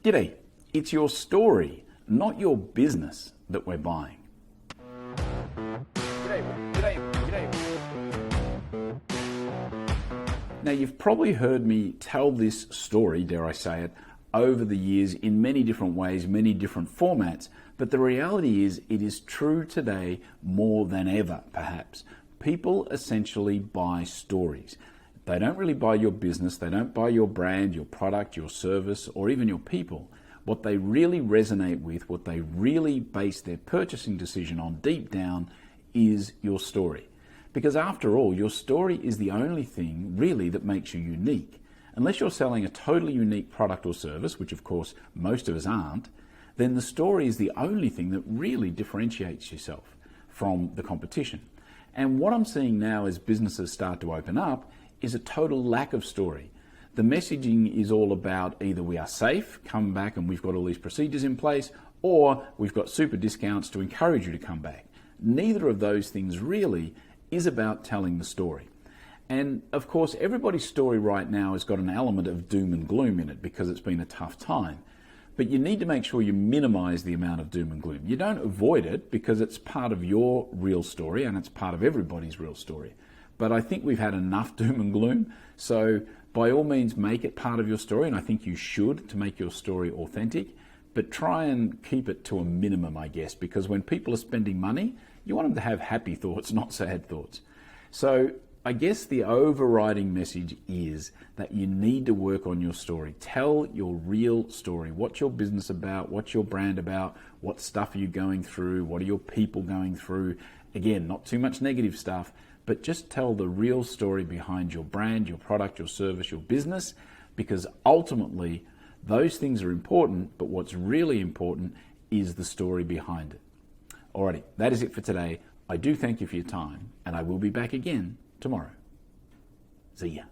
G'day, it's your story, not your business, that we're buying. Now, you've probably heard me tell this story, dare I say it, over the years in many different ways, many different formats, but the reality is it is true today more than ever, perhaps. People essentially buy stories. They don't really buy your business, they don't buy your brand, your product, your service, or even your people. What they really resonate with, what they really base their purchasing decision on deep down is your story. Because after all, your story is the only thing really that makes you unique. Unless you're selling a totally unique product or service, which of course most of us aren't, then the story is the only thing that really differentiates yourself from the competition. And what I'm seeing now as businesses start to open up is a total lack of story. The messaging is all about either we are safe, come back and we've got all these procedures in place, or we've got super discounts to encourage you to come back. Neither of those things really is about telling the story. And of course, everybody's story right now has got an element of doom and gloom in it because it's been a tough time. But you need to make sure you minimize the amount of doom and gloom. You don't avoid it because it's part of your real story and it's part of everybody's real story. But I think we've had enough doom and gloom. So by all means, make it part of your story. And I think you should to make your story authentic. But try and keep it to a minimum, I guess, because when people are spending money, you want them to have happy thoughts, not sad thoughts. So I guess the overriding message is that you need to work on your story. Tell your real story. What's your business about? What's your brand about? What stuff are you going through? What are your people going through? Again, not too much negative stuff, but just tell the real story behind your brand, your product, your service, your business, because ultimately those things are important, but what's really important is the story behind it. Alrighty, that is it for today. I do thank you for your time, and I will be back again tomorrow. See ya.